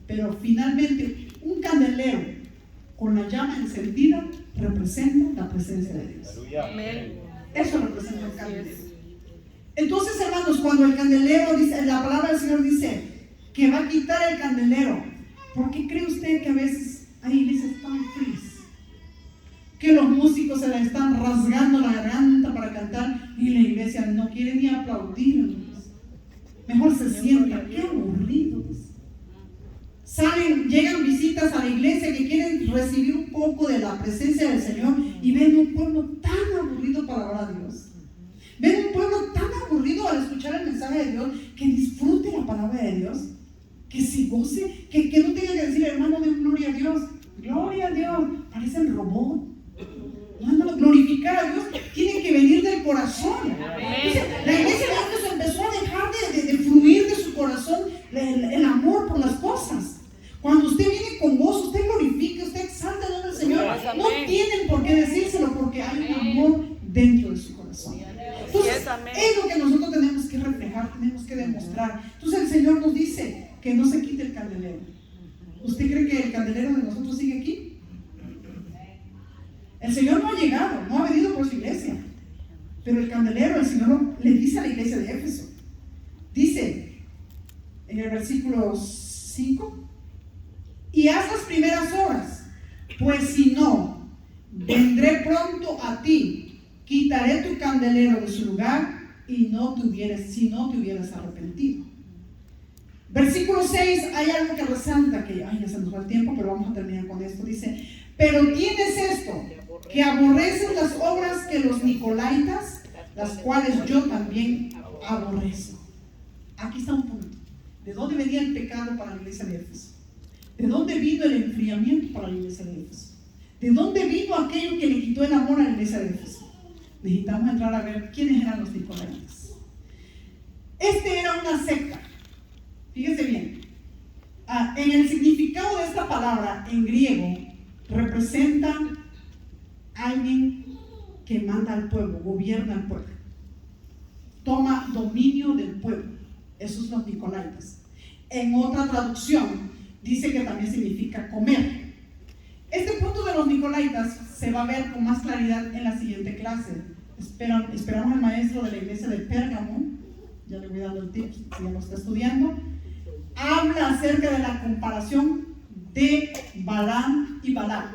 S1: pero finalmente un candelero con la llama encendida representa la presencia de Dios. Amén. Eso representa el candelero. Entonces, hermanos, cuando el candelero dice, la palabra del Señor dice que va a quitar el candelero, ¿por qué cree usted que a veces hay iglesias tan frías? Que los músicos se la están rasgando la garganta para cantar y la iglesia no quiere ni aplaudir. Mejor se sienta. Qué aburridos. Llegan visitas a la iglesia que quieren recibir un poco de la presencia del Señor y ven un pueblo tan aburrido para hablar a Dios. Ven un pueblo tan aburrido al escuchar el mensaje de Dios, que disfrute la palabra de Dios, que se goce, que no tenga que decir, hermano, de gloria a Dios. Gloria a Dios. Parecen robots. No, glorificar a Dios tiene que venir del corazón. Entonces, la iglesia de Éfeso empezó a dejar de fluir de su corazón el amor por las cosas. Cuando usted viene con gozo, usted glorifica, usted exalta el nombre del Señor. No tienen por qué decírselo, porque hay un amor dentro de su corazón. Entonces, es lo que nosotros tenemos que reflejar, tenemos que demostrar. Entonces el Señor nos dice que no se quite el candelero. ¿Usted cree que el candelero de nosotros sigue aquí? El Señor no ha llegado, no ha venido por su iglesia. Pero el candelero, el Señor le dice a la iglesia de Éfeso, dice en el versículo 5, y haz las primeras obras, pues si no, vendré pronto a ti, quitaré tu candelero de su lugar y si no te hubieras arrepentido. Versículo 6, hay algo que resalta, que ya se nos va el tiempo, pero vamos a terminar con esto. Dice, pero tienes esto, que aborreces las obras que los nicolaitas, las cuales yo también aborrezco. Aquí está un punto. ¿De dónde venía el pecado para la iglesia de Éfeso? ¿De dónde vino el enfriamiento para la iglesia de Éfeso? ¿De dónde vino aquello que le quitó el amor a la iglesia de Éfeso? Necesitamos entrar a ver quiénes eran los nicolaitas. Era una secta. Fíjese bien. En el significado de esta palabra en griego representa alguien que manda al pueblo, gobierna al pueblo, toma dominio del pueblo. Esos son los nicolaitas. En otra traducción dice que también significa comer. Este punto de los nicolaitas se va a ver con más claridad en la siguiente clase. Esperamos al maestro de la iglesia de Pérgamo, ya le voy dando el tip si ya lo está estudiando. Habla acerca de la comparación de Balaam y Balac,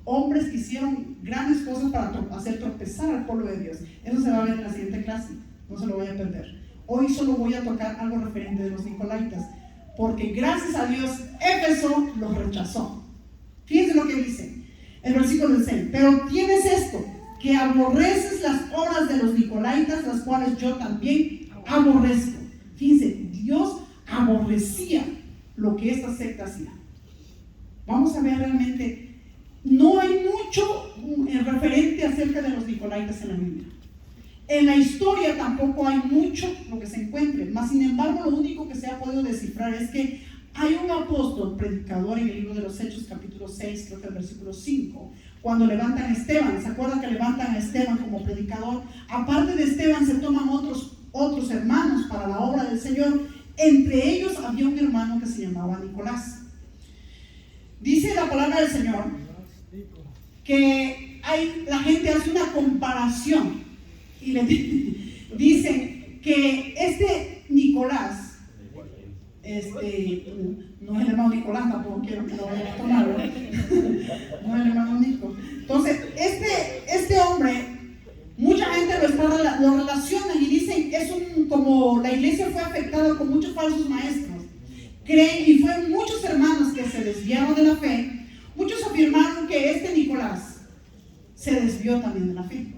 S1: hombres que hicieron grandes cosas para hacer tropezar al pueblo de Dios. Eso se va a ver en la siguiente clase, no se lo voy a perder. Hoy solo voy a tocar algo referente de los nicolaitas, porque gracias a Dios Éfeso los rechazó. Fíjense lo que dice el versículo 6: pero tienes esto, que aborreces las obras de los nicolaitas, las cuales yo también aborrezco. Fíjense, Dios aborrecía lo que esta secta hacía. Vamos a ver realmente, no hay mucho referente acerca de los nicolaitas en la Biblia. En la historia tampoco hay mucho lo que se encuentre, mas sin embargo lo único que se ha podido descifrar es que hay un apóstol predicador en el libro de los Hechos capítulo 6, creo que el versículo 5, cuando levantan a Esteban. ¿Se acuerdan que levantan a Esteban como predicador? Aparte de Esteban se toman otros hermanos para la obra del Señor. Entre ellos había un hermano que se llamaba Nicolás. Dice la palabra del Señor que la gente hace una comparación y le dicen que este Nicolás, no es el hermano Nicolás, tampoco quiero que lo vayan a tomar, ¿verdad? No es el hermano Nico. Entonces, este hombre, mucha gente lo relaciona y dicen que es como la iglesia fue afectada con muchos falsos maestros. Creen, y fueron muchos hermanos que se desviaron de la fe. Muchos afirmaron que este Nicolás se desvió también de la fe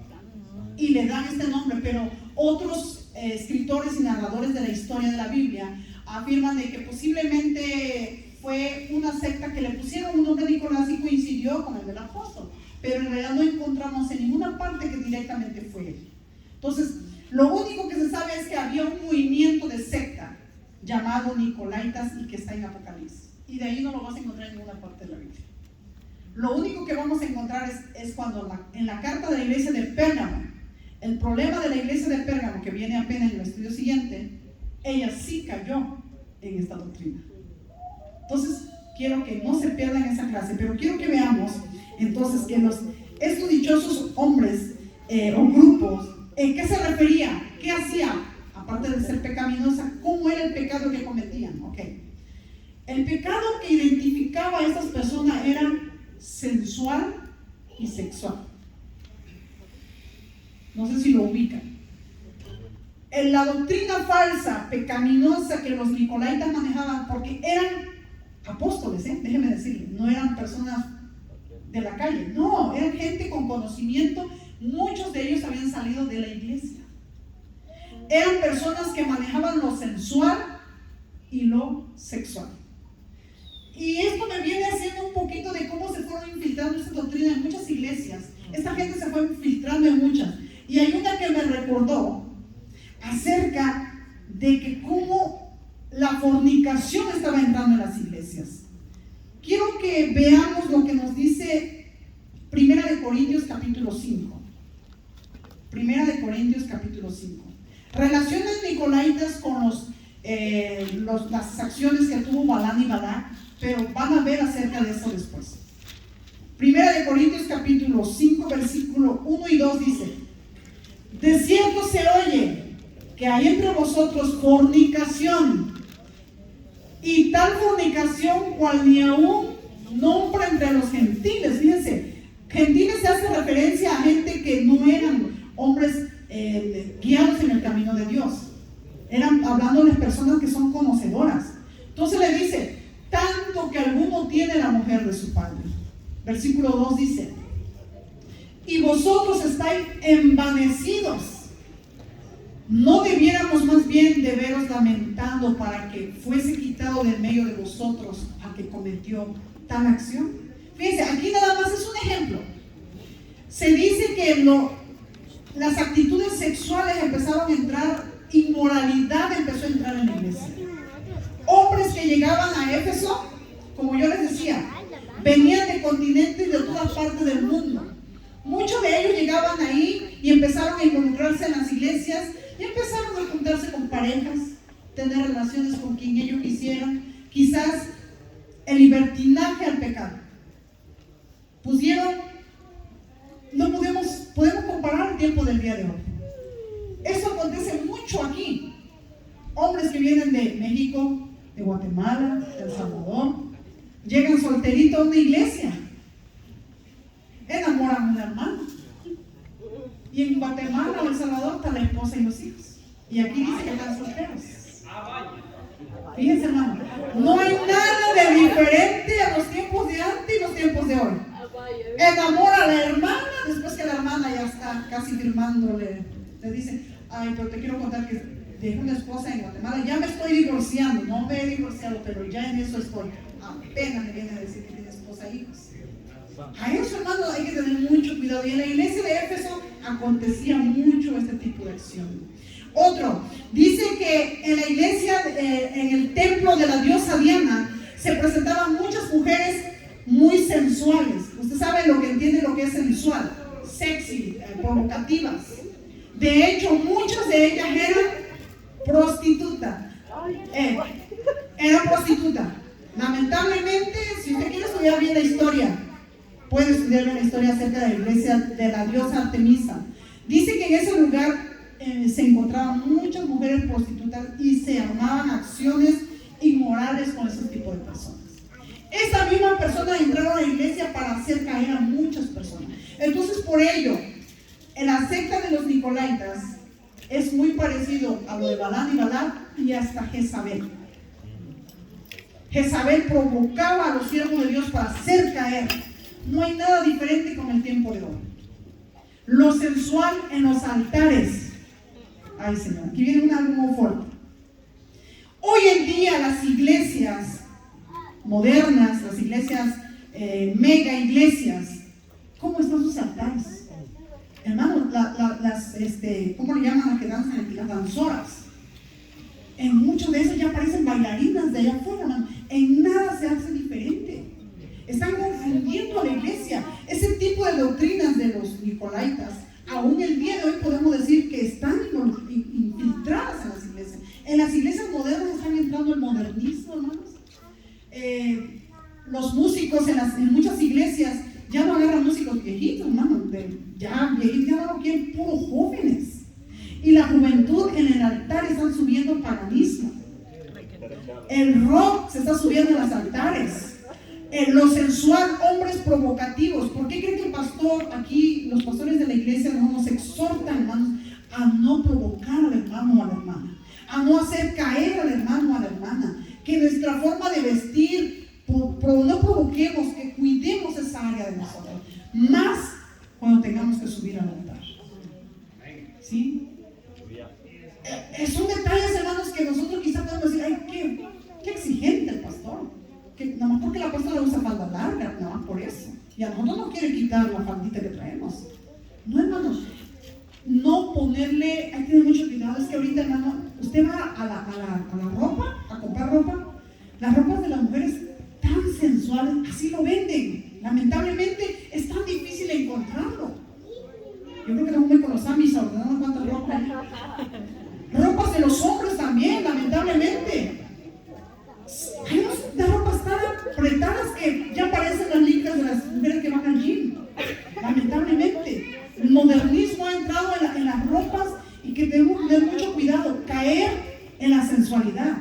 S1: y le dan este nombre, pero otros escritores y narradores de la historia de la Biblia afirman de que posiblemente fue una secta que le pusieron un nombre Nicolás y coincidió con el del apóstol, pero en realidad no encontramos en ninguna parte que directamente fue él. Entonces, lo único que se sabe es que había un movimiento de secta llamado Nicolaitas y que está en Apocalipsis, y de ahí no lo vas a encontrar en ninguna parte de la Biblia. Lo único que vamos a encontrar es cuando en la carta de la iglesia de Pérgamo, el problema de la iglesia de Pérgamo, que viene apenas en el estudio siguiente, ella sí cayó en esta doctrina. Entonces, quiero que no se pierdan esa clase, pero quiero que veamos entonces que estos dichosos hombres o grupos, ¿en qué se refería? ¿Qué hacía? Aparte de ser pecaminosa, ¿cómo era el pecado que cometían? Okay. El pecado que identificaba a estas personas era sensual y sexual. No sé si lo ubican. En la doctrina falsa, pecaminosa que los nicolaitas manejaban, porque eran apóstoles, déjenme decirles, no eran personas de la calle, no, eran gente con conocimiento. Muchos de ellos habían salido de la iglesia. Eran personas que manejaban lo sensual y lo sexual. Y esto me viene haciendo un poquito de cómo se fueron infiltrando esta doctrina en muchas iglesias. Esta gente se fue infiltrando en muchas. Y hay una que me recordó acerca de que cómo la fornicación estaba entrando en las iglesias. Quiero que veamos lo que nos dice Primera de Corintios capítulo 5. Primera de Corintios capítulo 5. Relaciona a Nicolaitas con las acciones que tuvo Balaam y Balac, pero van a ver acerca de eso después. Primera de Corintios capítulo 5 versículo 1 y 2 dice: de cierto se oye que hay entre vosotros fornicación, y tal fornicación cual ni aún nombra entre los gentiles. Fíjense, gentiles se hace referencia a gente que no eran hombres guiados en el camino de Dios. Eran hablando de personas que son conocedoras. Entonces le dice: tanto que alguno tiene la mujer de su padre. Versículo 2 dice: y vosotros estáis envanecidos. ¿No debiéramos más bien de veros lamentando para que fuese quitado de medio de vosotros al que cometió tal acción? Fíjense, aquí nada más es un ejemplo. Se dice que las actitudes sexuales empezaron a entrar, inmoralidad empezó a entrar en la iglesia. Hombres que llegaban a Éfeso, como yo les decía, venían de continentes de todas partes del mundo. Muchos de ellos llegaban ahí y empezaron a involucrarse en las iglesias y empezaron a juntarse con parejas, tener relaciones con quien ellos quisieran, quizás el libertinaje al pecado. No podemos comparar el tiempo del día de hoy. Eso acontece mucho aquí. Hombres que vienen de México, de Guatemala, de El Salvador, llegan solteritos a una iglesia, enamoran a una hermana, y en Guatemala o El Salvador está la esposa y los hijos, y aquí dice que están solteros. Fíjense, hermano, no hay nada de diferente a los tiempos de antes y los tiempos de hoy. Enamora a la hermana, después que la hermana ya está casi firmándole, le dice: ay, pero te quiero contar que dejé una esposa en Guatemala, ya me estoy divorciando, no me he divorciado, pero ya en eso estoy. Apenas me viene a decir que tiene esposa e hijos. A eso, hermano, hay que tener mucho cuidado. Y en la iglesia de Éfeso acontecía mucho este tipo de acción. Otro, dice que en la iglesia, en el templo de la diosa Diana, se presentaban muchas mujeres muy sensuales. Usted sabe lo que entiende lo que es sensual, sexy, provocativas. De hecho, muchas de ellas eran prostitutas. Era prostituta. Lamentablemente, si usted quiere estudiar bien la historia, puede estudiar bien la historia acerca de la iglesia de la diosa Artemisa. Dice que en ese lugar se encontraban muchas mujeres prostitutas y se armaban acciones inmorales con ese tipo de personas. Esta misma persona entraron a la iglesia para hacer caer a muchas personas. Entonces, por ello, en la secta de los Nicolaitas es muy parecido a lo de Balán y Balac y hasta Jezabel. Jezabel provocaba a los siervos de Dios para hacer caer. No hay nada diferente con el tiempo de hoy. Lo sensual en los altares. Ay, Señor, aquí viene algo muy fuerte. Hoy en día las iglesias modernas, las iglesias mega iglesias, ¿cómo están sus altares? Hermanos, ¿cómo le llaman a que danzan? Las danzoras. En muchos de esos ya parecen bailarinas de allá afuera, hermano. En nada se hace diferente. Están confundiendo a la iglesia. Ese tipo de doctrinas de los Nicolaitas, aún el día de hoy podemos decir que están infiltradas en las iglesias. En las iglesias modernas están entrando el modernismo, hermanos. Los músicos en muchas iglesias ya no agarran músicos viejitos, hermano. Ya viejitos, ya no quieren puros jóvenes. Y la juventud en el altar están subiendo paganismo. El rock se está subiendo en los altares. Lo sensual, hombres provocativos. ¿Por qué creen que el pastor aquí, los pastores de la iglesia nos exhortan, hermanos, a no provocar al hermano o a la hermana, a no hacer caer al hermano o a la hermana? Que nuestra forma de vestir no provoquemos, que cuidemos esa área de nosotros, más cuando tengamos que subir al altar. ¿Sí? Son detalles, hermanos, que nosotros quizás podemos decir: ay, qué exigente el pastor, que nada más porque la pastora usa falda larga, nada más por eso, y a nosotros nos quiere quitar la faldita que traemos. No, hermanos, no ponerle, hay que tener mucho cuidado. Es que ahorita, hermano, usted va a la ropa, a comprar ropa, las ropas de las mujeres tan sensuales, así lo venden. Lamentablemente es tan difícil encontrarlo. Yo creo que no me con los amis ordenando cuántas ropas. Ropas de los hombres también, lamentablemente. Hay unas ropas tan apretadas que ya parecen las licras de las mujeres que van al gym. Lamentablemente, el modernismo ha entrado en las ropas y que tenemos que tener mucho cuidado, caer en la sensualidad.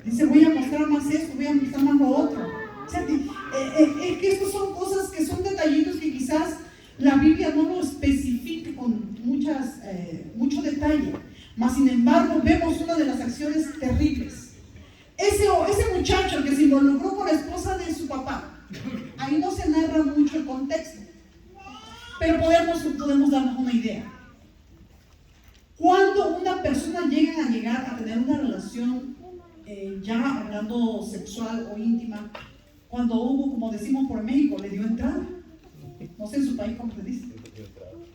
S1: Dice: voy a mostrar más esto, voy a mostrar más lo otro. O sea, es que estas son cosas que son detallitos que quizás la Biblia no lo especifica con mucho detalle, mas sin embargo vemos una de las acciones terribles. Ese muchacho que se involucró con la esposa de su papá, ahí no se narra mucho el contexto, pero podemos darnos una idea. Cuando una persona llega a tener una relación, ya hablando sexual o íntima, cuando hubo, como decimos por México, le dio entrada. No sé en su país cómo se dice.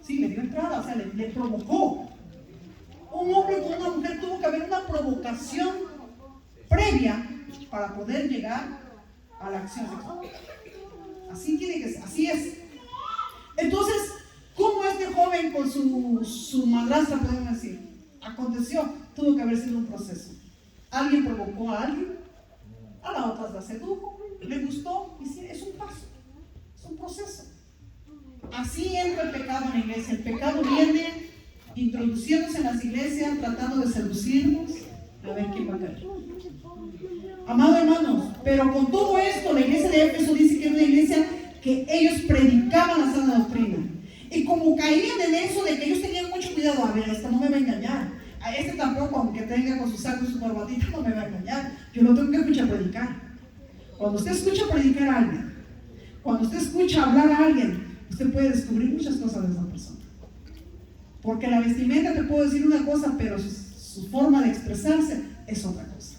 S1: Sí, le dio entrada, o sea, le provocó. Un hombre con una mujer tuvo que haber una provocación previa para poder llegar a la acción sexual. Así tiene que ser, así es. Entonces, ¿cómo este joven con su madrastra, podemos decir, aconteció? Tuvo que haber sido un proceso. Alguien provocó a alguien, a la otra la sedujo, le gustó, y sí, es un paso, es un proceso. Así entra el pecado en la iglesia. El pecado viene introduciéndose en las iglesias, tratando de seducirnos, a ver quién va a caer. Amados hermanos, pero con todo esto, la iglesia de Éfeso dice que era una iglesia que ellos predicaban la sana doctrina. Y como caían en eso de que ellos tenían mucho cuidado, a ver, esta no me va a engañar, a este tampoco, aunque tenga con su saco y su corbatita, no me va a engañar, yo lo tengo que escuchar predicar. Cuando usted escucha predicar a alguien, cuando usted escucha hablar a alguien, usted puede descubrir muchas cosas de esa persona. Porque la vestimenta te puede decir una cosa, pero su forma de expresarse es otra cosa.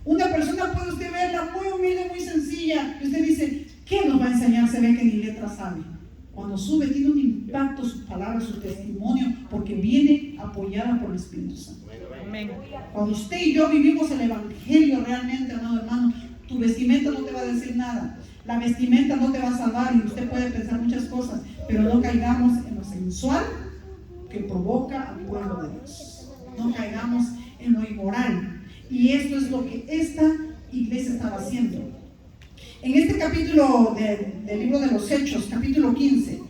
S1: Una persona puede usted verla muy humilde, muy sencilla, y usted dice, ¿qué nos va a enseñar? Se ve que ni letra sabe. Cuando sube tiene un impacto su palabra, su testimonio, porque viene apoyada por el Espíritu Santo. Cuando usted y yo vivimos el Evangelio realmente, amado hermano, tu vestimenta no te va a decir nada. La vestimenta no te va a salvar, y usted puede pensar muchas cosas, pero no caigamos en lo sensual que provoca al pueblo de Dios. No caigamos en lo inmoral. Y esto es lo que esta iglesia estaba haciendo. En este capítulo del libro de los Hechos, capítulo 15,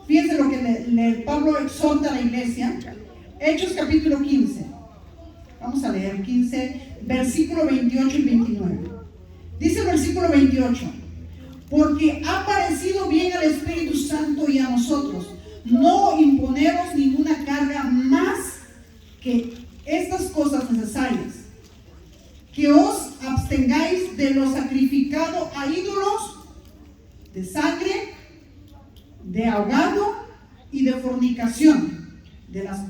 S1: fíjense lo que Pablo exhorta a la iglesia. Hechos capítulo 15. Vamos a leer 15, versículo 28 y 29. Dice el versículo 28: porque ha parecido bien al Espíritu Santo y a nosotros no imponeros ninguna carga más que estas cosas necesarias, que os abstengáis de lo sacrificado a ídolos, de sangre, de ahogado y de fornicación, de las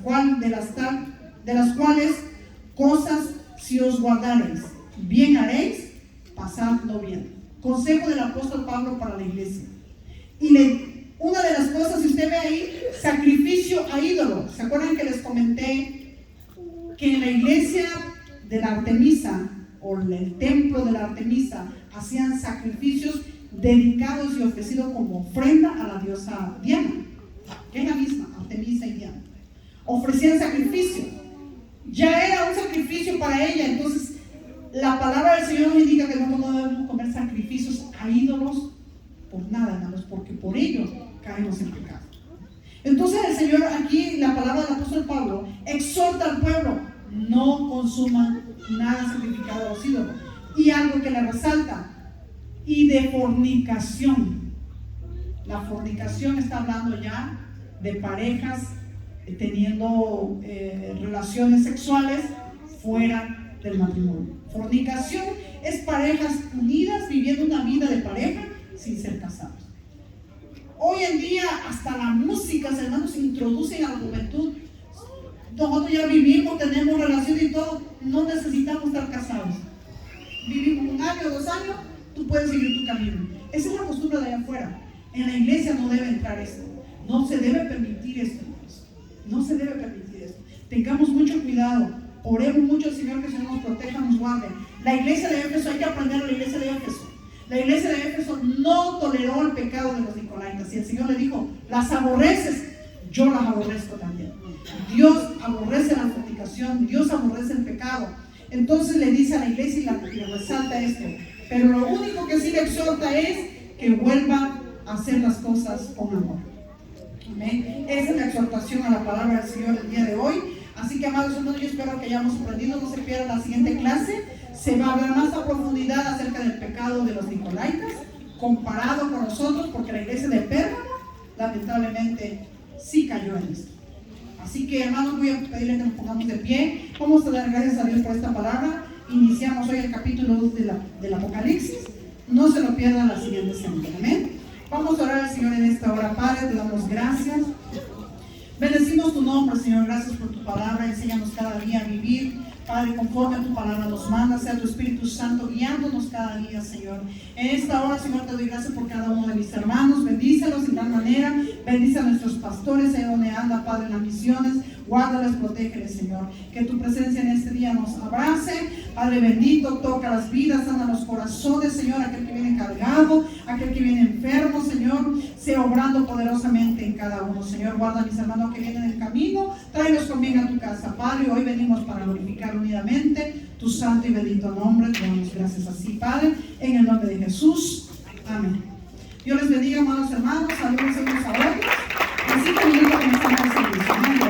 S1: cuales cosas si os guardareis, bien haréis, pasando bien. Consejo del apóstol Pablo para la iglesia. Y una de las cosas, si usted ve ahí, sacrificio a ídolos. ¿Se acuerdan que les comenté que en la iglesia de la Artemisa, o el templo de la Artemisa, hacían sacrificios dedicados y ofrecidos como ofrenda a la diosa Diana, que es la misma, Artemisa y Diana? Ofrecían sacrificio. Ya era un sacrificio para ella. Entonces la palabra del Señor nos indica que no debemos comer sacrificios a ídolos por nada, hermanos, porque por ello caemos en pecado. Entonces el Señor aquí, la palabra del apóstol Pablo, exhorta al pueblo: no consuman nada sacrificado a los ídolos. Y algo que le resalta: y de fornicación. La fornicación está hablando ya de parejas teniendo relaciones sexuales fuera del matrimonio. Fornicación es parejas unidas viviendo una vida de pareja sin ser casados. Hoy en día hasta la música, hermanos, introducen a la juventud. Nosotros ya vivimos, tenemos relación y todo, no necesitamos estar casados. Vivimos 1 año, 2 años, tú puedes seguir tu camino. Esa es la costumbre de allá afuera. En la iglesia no debe entrar esto. No se debe permitir esto. No se debe permitir esto. Tengamos mucho cuidado. Oremos mucho al Señor, que el Señor nos proteja, nos guarde. La iglesia de Éfeso, hay que aprender a la iglesia de Éfeso. La iglesia de Éfeso no toleró el pecado de los nicolaitas. Y el Señor le dijo: las aborreces, yo las aborrezco también. Dios aborrece la fornicación, Dios aborrece el pecado. Entonces le dice a la iglesia y le resalta esto. Pero lo único que sí le exhorta es que vuelva a hacer las cosas con amor. Amén. Esa es la exhortación a la palabra del Señor el día de hoy. Así que, amados hermanos, yo espero que hayamos aprendido. No se pierdan la siguiente clase. Se va a hablar más a profundidad acerca del pecado de los nicolaitas comparado con nosotros, porque la iglesia de Pérgamo lamentablemente sí cayó en esto. Así que, hermanos, voy a pedirles que nos pongamos de pie. Vamos a dar gracias a Dios por esta palabra. Iniciamos hoy el capítulo 2 del Apocalipsis. No se lo pierdan la siguiente semana. Amén. Vamos a orar al Señor en esta hora. Padre, te damos gracias. Bendecimos tu nombre, Señor. Gracias por tu palabra. Enséñanos cada día a vivir, Padre, conforme a tu palabra nos manda. Sea tu Espíritu Santo guiándonos cada día, Señor. En esta hora, Señor, te doy gracias por cada uno de mis hermanos. Bendícelos en gran manera. Bendice a nuestros pastores allá donde anda, Padre, en las misiones. Guárdales, protégeles, Señor. Que tu presencia en este día nos abrace. Padre bendito, toca las vidas, sana los corazones, Señor. Aquel que viene cargado, aquel que viene enfermo, Señor, sea obrando poderosamente en cada uno, Señor. Guarda a mis hermanos que vienen en el camino. Tráelos con bien a tu casa, Padre. Hoy venimos para glorificar unidamente tu santo y bendito nombre. Te damos gracias así, Padre, en el nombre de Jesús. Amén. Dios les bendiga, amados hermanos. Saludos unos a otros. En 5 minutos comenzamos el servicio. Amén.